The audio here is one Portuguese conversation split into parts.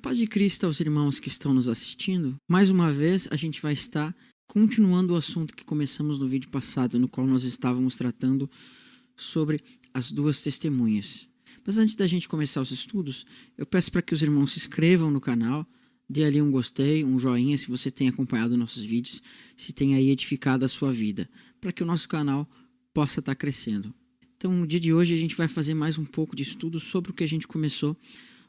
paz de Cristo aos irmãos que estão nos assistindo. Mais uma vez, a gente vai estar continuando o assunto que começamos no vídeo passado, no qual nós estávamos tratando sobre as duas testemunhas. Mas antes da gente começar os estudos, eu peço para que os irmãos se inscrevam no canal, dê ali um gostei, um joinha se você tem acompanhado nossos vídeos, se tem aí edificado a sua vida, para que o nosso canal possa estar crescendo. Então, no dia de hoje, a gente vai fazer mais um pouco de estudo sobre o que a gente começou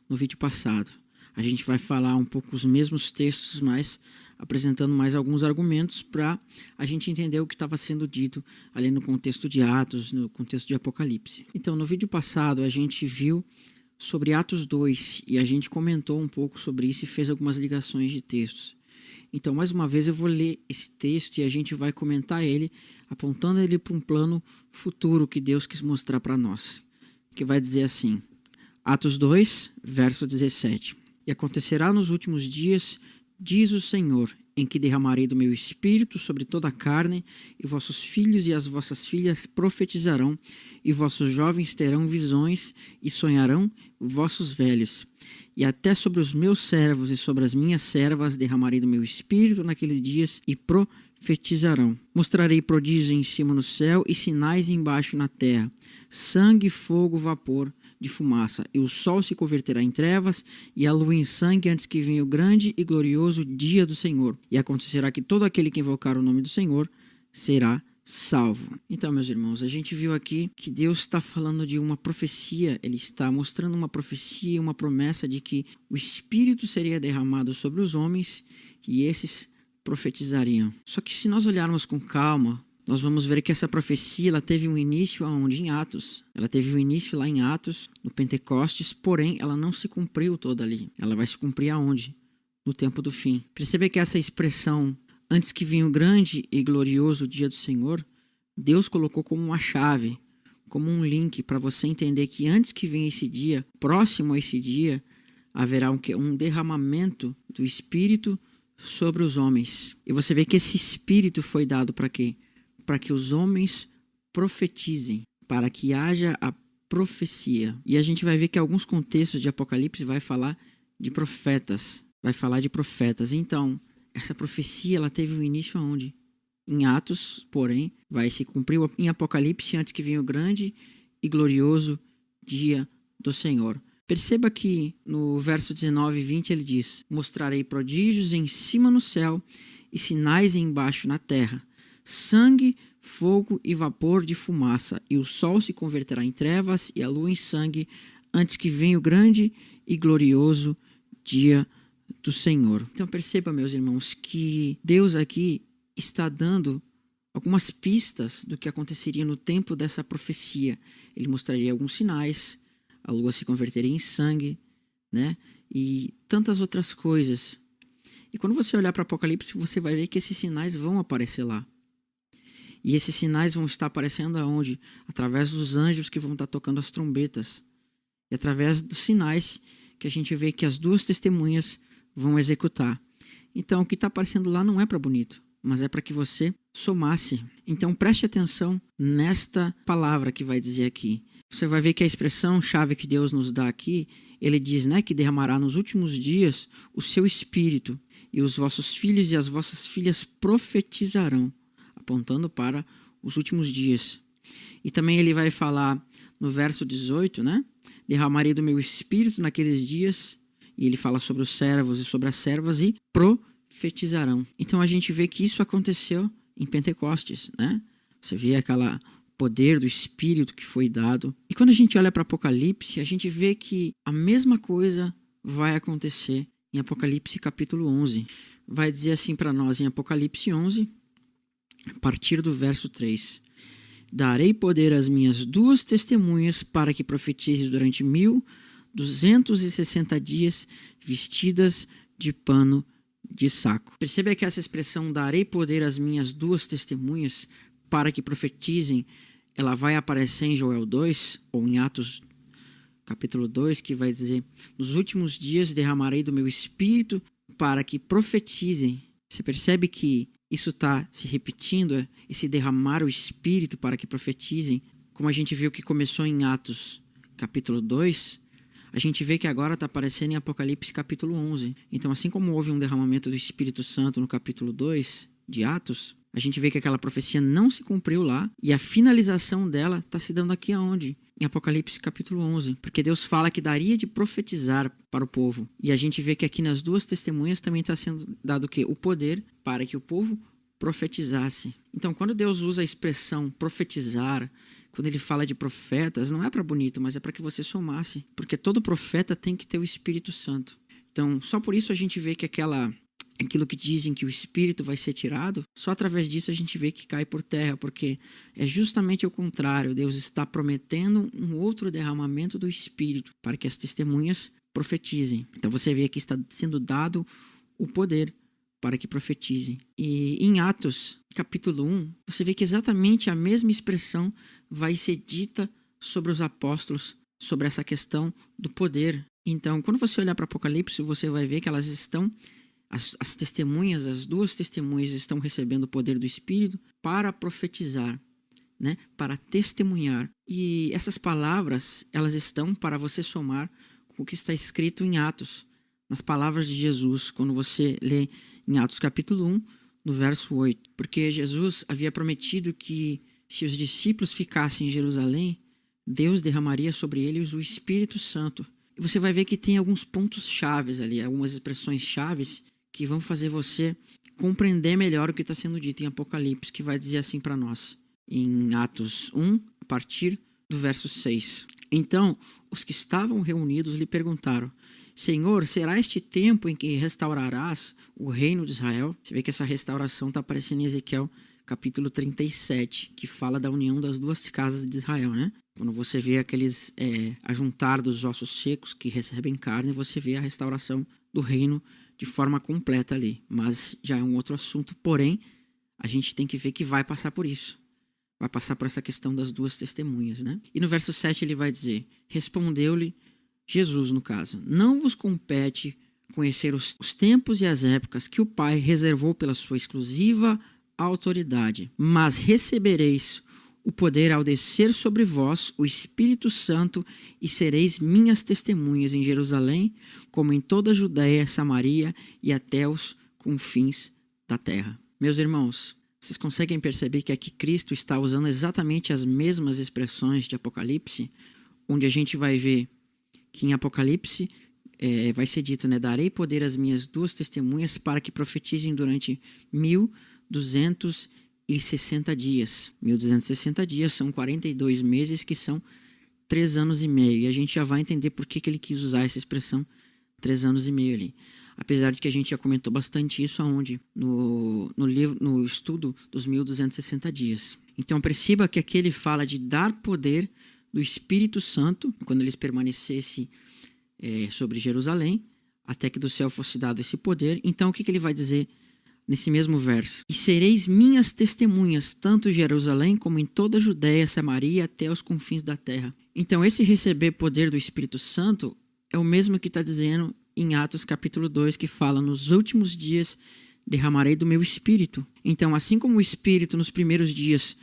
no vídeo passado. A gente vai falar um pouco os mesmos textos, mas apresentando mais alguns argumentos para a gente entender o que estava sendo dito ali no contexto de Atos, no contexto de Apocalipse. Então, no vídeo passado, a gente viu sobre Atos 2 e a gente comentou um pouco sobre isso e fez algumas ligações de textos. Então, mais uma vez, eu vou ler esse texto e a gente vai comentar ele, apontando ele para um plano futuro que Deus quis mostrar para nós, que vai dizer assim, Atos 2, verso 17. E acontecerá nos últimos dias, diz o Senhor, em que derramarei do meu espírito sobre toda a carne, e vossos filhos e as vossas filhas profetizarão, e vossos jovens terão visões, e sonharão vossos velhos. E até sobre os meus servos e sobre as minhas servas derramarei do meu espírito naqueles dias, e profetizarão. Mostrarei prodígios em cima no céu, e sinais embaixo na terra, sangue, fogo, vapor de fumaça, e o sol se converterá em trevas, e a lua em sangue, antes que venha o grande e glorioso dia do Senhor. E acontecerá que todo aquele que invocar o nome do Senhor será salvo. Então, meus irmãos, a gente viu aqui que Deus está falando de uma profecia, Ele está mostrando uma profecia, uma promessa de que o Espírito seria derramado sobre os homens, e esses profetizariam. Só que se nós olharmos com calma, nós vamos ver que essa profecia ela teve um início aonde? Em Atos. Ela teve um início lá em Atos, no Pentecostes, porém ela não se cumpriu toda ali. Ela vai se cumprir aonde? No tempo do fim. Percebe que essa expressão, antes que venha o grande e glorioso dia do Senhor, Deus colocou como uma chave, como um link para você entender que antes que venha esse dia, próximo a esse dia, haverá um derramamento do Espírito sobre os homens. E você vê que esse Espírito foi dado para quê? Para que os homens profetizem, para que haja a profecia. E a gente vai ver que alguns contextos de Apocalipse vai falar de profetas, Então, essa profecia ela teve um início aonde? Em Atos, porém, vai se cumprir em Apocalipse antes que venha o grande e glorioso dia do Senhor. Perceba que no verso 19 e 20 ele diz, mostrarei prodígios em cima no céu e sinais embaixo na terra, sangue, fogo e vapor de fumaça, e o sol se converterá em trevas e a lua em sangue, antes que venha o grande e glorioso dia do Senhor. Então perceba, meus irmãos, que Deus aqui está dando algumas pistas do que aconteceria no tempo dessa profecia. Ele mostraria alguns sinais, a lua se converteria em sangue, né? E tantas outras coisas. E quando você olhar para Apocalipse, você vai ver que esses sinais vão aparecer lá. E esses sinais vão estar aparecendo aonde? Através dos anjos que vão estar tocando as trombetas. E através dos sinais que a gente vê que as duas testemunhas vão executar. Então, o que está aparecendo lá não é para bonito, mas é para que você somasse. Então, preste atenção nesta palavra que vai dizer aqui. Você vai ver que a expressão-chave que Deus nos dá aqui, ele diz, né, que derramará nos últimos dias o seu Espírito, e os vossos filhos e as vossas filhas profetizarão, apontando para os últimos dias. E também ele vai falar no verso 18, né? Derramarei do meu espírito naqueles dias, e ele fala sobre os servos e sobre as servas, e profetizarão. Então a gente vê que isso aconteceu em Pentecostes, né? Você vê aquele poder do Espírito que foi dado. E quando a gente olha para Apocalipse, a gente vê que a mesma coisa vai acontecer em Apocalipse capítulo 11. Vai dizer assim para nós em Apocalipse 11, a partir do verso 3. Darei poder às minhas duas testemunhas para que profetizem durante 1260 dias vestidas de pano de saco. Perceba que essa expressão darei poder às minhas duas testemunhas para que profetizem, ela vai aparecer em Joel 2 ou em Atos capítulo 2, que vai dizer, nos últimos dias derramarei do meu espírito para que profetizem. Você percebe que isso está se repetindo, esse derramar o Espírito para que profetizem, como a gente viu que começou em Atos capítulo 2, a gente vê que agora está aparecendo em Apocalipse capítulo 11. Então, assim como houve um derramamento do Espírito Santo no capítulo 2 de Atos, a gente vê que aquela profecia não se cumpriu lá e a finalização dela está se dando aqui aonde? Em Apocalipse capítulo 11. Porque Deus fala que daria de profetizar para o povo. E a gente vê que aqui nas duas testemunhas também está sendo dado o quê? O poder para que o povo profetizasse. Então, quando Deus usa a expressão profetizar, quando ele fala de profetas, não é para bonito, mas é para que você somasse. Porque todo profeta tem que ter o Espírito Santo. Então, só por isso a gente vê que aquilo que dizem que o Espírito vai ser tirado, só através disso a gente vê que cai por terra, porque é justamente o contrário. Deus está prometendo um outro derramamento do Espírito para que as testemunhas profetizem. Então você vê que está sendo dado o poder para que profetizem. E em Atos, capítulo 1, você vê que exatamente a mesma expressão vai ser dita sobre os apóstolos, sobre essa questão do poder. Então, quando você olhar para Apocalipse, você vai ver que elas estão as testemunhas, as duas testemunhas estão recebendo o poder do Espírito para profetizar, né? Para testemunhar. E essas palavras, elas estão para você somar com o que está escrito em Atos, nas palavras de Jesus, quando você lê em Atos capítulo 1, no verso 8. Porque Jesus havia prometido que se os discípulos ficassem em Jerusalém, Deus derramaria sobre eles o Espírito Santo. E você vai ver que tem alguns pontos chaves ali, algumas expressões chaves que vão fazer você compreender melhor o que está sendo dito em Apocalipse, que vai dizer assim para nós, em Atos 1, a partir do verso 6. Então, os que estavam reunidos lhe perguntaram: Senhor, será este tempo em que restaurarás o reino de Israel? Você vê que essa restauração está aparecendo em Ezequiel capítulo 37, que fala da união das duas casas de Israel, né? Quando você vê aqueles ajuntar dos ossos secos que recebem carne, você vê a restauração do reino de forma completa ali. Mas já é um outro assunto, porém, a gente tem que ver que vai passar por isso. Vai passar por essa questão das duas testemunhas, né? E no verso 7 ele vai dizer: respondeu-lhe Jesus, no caso, não vos compete conhecer os tempos e as épocas que o Pai reservou pela sua exclusiva autoridade, mas recebereis o poder ao descer sobre vós o Espírito Santo e sereis minhas testemunhas em Jerusalém, como em toda a Judéia, Samaria e até os confins da terra. Meus irmãos, vocês conseguem perceber que aqui Cristo está usando exatamente as mesmas expressões de Apocalipse, onde a gente vai ver que em Apocalipse vai ser dito, né? Darei poder às minhas duas testemunhas para que profetizem durante 1260 dias. 1260 dias são 42 meses, que são 3 anos e meio. E a gente já vai entender por que ele quis usar essa expressão 3 anos e meio ali. Apesar de que a gente já comentou bastante isso aonde? No estudo dos 1260 dias. Então perceba que aqui ele fala de dar poder do Espírito Santo, quando eles permanecessem sobre Jerusalém, até que do céu fosse dado esse poder. Então o que ele vai dizer nesse mesmo verso? E sereis minhas testemunhas, tanto em Jerusalém como em toda a Judéia, Samaria, até os confins da terra. Então esse receber poder do Espírito Santo é o mesmo que está dizendo em Atos capítulo 2, que fala: nos últimos dias derramarei do meu Espírito. Então, assim como o Espírito nos primeiros dias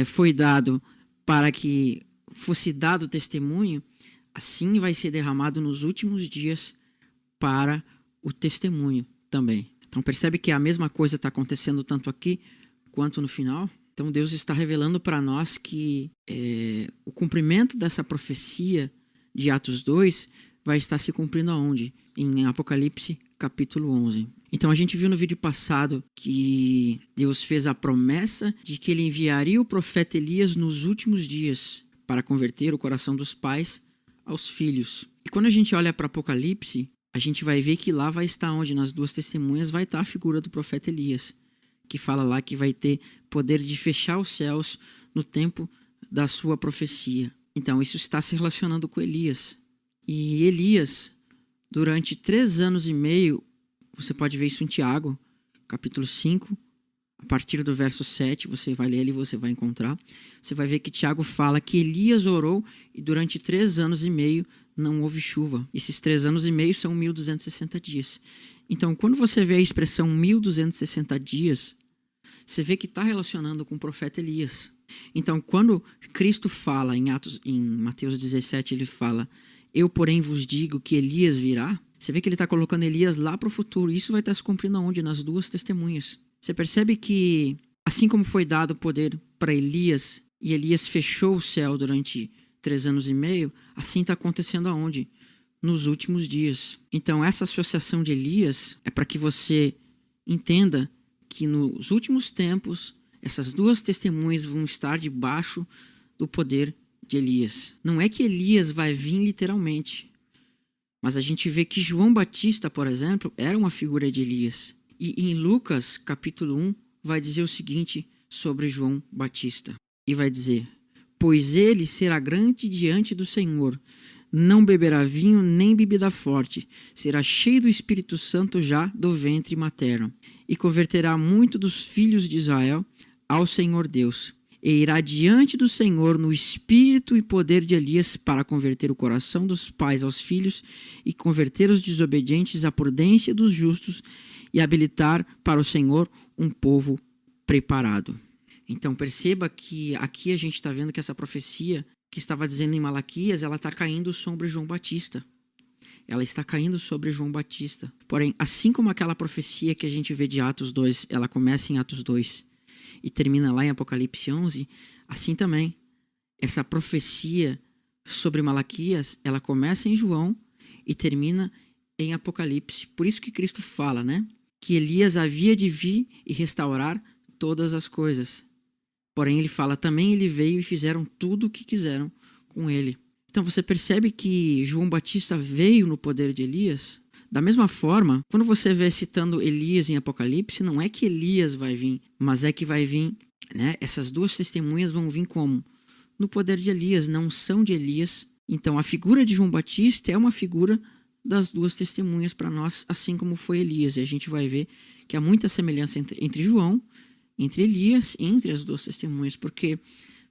foi dado para que fosse dado testemunho, assim vai ser derramado nos últimos dias para o testemunho também. Então percebe que a mesma coisa está acontecendo tanto aqui quanto no final. Então Deus está revelando para nós que o cumprimento dessa profecia de Atos 2 vai estar se cumprindo aonde? Em Apocalipse capítulo 11. Então a gente viu no vídeo passado que Deus fez a promessa de que ele enviaria o profeta Elias nos últimos dias para converter o coração dos pais aos filhos. E quando a gente olha para Apocalipse, a gente vai ver que lá vai estar onde? Nas duas testemunhas vai estar a figura do profeta Elias, que fala lá que vai ter poder de fechar os céus no tempo da sua profecia. Então isso está se relacionando com Elias. E Elias, durante 3 anos e meio, você pode ver isso em Tiago, capítulo 5, a partir do verso 7, você vai ler ali e você vai encontrar. Você vai ver que Tiago fala que Elias orou e durante 3 anos e meio não houve chuva. Esses 3 anos e meio são 1260 dias. Então, quando você vê a expressão 1260 dias, você vê que está relacionando com o profeta Elias. Então, quando Cristo fala em Mateus 17, ele fala: Eu, porém, vos digo que Elias virá. Você vê que ele está colocando Elias lá para o futuro. Isso vai estar se cumprindo aonde? Nas duas testemunhas. Você percebe que, assim como foi dado o poder para Elias, e Elias fechou o céu durante 3 anos e meio, assim está acontecendo aonde? Nos últimos dias. Então, essa associação de Elias é para que você entenda que nos últimos tempos, essas duas testemunhas vão estar debaixo do poder de Elias. Não é que Elias vai vir literalmente, mas a gente vê que João Batista, por exemplo, era uma figura de Elias. E em Lucas, capítulo 1, vai dizer o seguinte sobre João Batista. E vai dizer: pois ele será grande diante do Senhor, não beberá vinho nem bebida forte, será cheio do Espírito Santo já do ventre materno, e converterá muito dos filhos de Israel ao Senhor Deus. E irá diante do Senhor no espírito e poder de Elias para converter o coração dos pais aos filhos e converter os desobedientes à prudência dos justos e habilitar para o Senhor um povo preparado. Então perceba que aqui a gente está vendo que essa profecia que estava dizendo em Malaquias, ela está caindo sobre João Batista. Ela está caindo sobre João Batista. Porém, assim como aquela profecia que a gente vê de Atos 2, ela começa em Atos 2 e termina lá em Apocalipse 11, assim também, essa profecia sobre Malaquias, ela começa em João e termina em Apocalipse. Por isso que Cristo fala, né? Que Elias havia de vir e restaurar todas as coisas. Porém, ele fala, também ele veio e fizeram tudo o que quiseram com ele. Então você percebe que João Batista veio no poder de Elias? Da mesma forma, quando você vê citando Elias em Apocalipse, não é que Elias vai vir, mas é que vai vir, né? Essas duas testemunhas vão vir como? No poder de Elias, na unção de Elias. Então a figura de João Batista é uma figura das duas testemunhas para nós, assim como foi Elias. E a gente vai ver que há muita semelhança entre João, entre Elias e entre as duas testemunhas, porque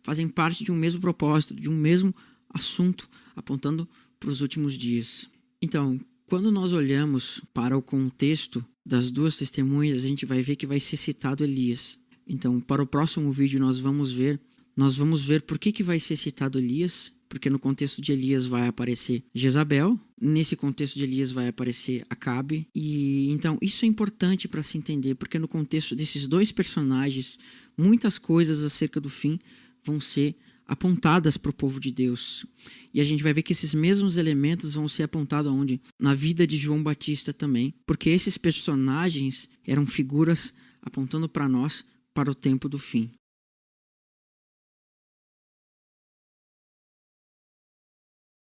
fazem parte de um mesmo propósito, de um mesmo assunto, apontando para os últimos dias. Então, quando nós olhamos para o contexto das duas testemunhas, a gente vai ver que vai ser citado Elias. Então, para o próximo vídeo nós vamos ver por que vai ser citado Elias, porque no contexto de Elias vai aparecer Jezabel, nesse contexto de Elias vai aparecer Acabe, e então isso é importante para se entender, porque no contexto desses dois personagens, muitas coisas acerca do fim vão ser apontadas para o povo de Deus. E a gente vai ver que esses mesmos elementos vão ser apontados aonde? Na vida de João Batista também, porque esses personagens eram figuras apontando para nós para o tempo do fim.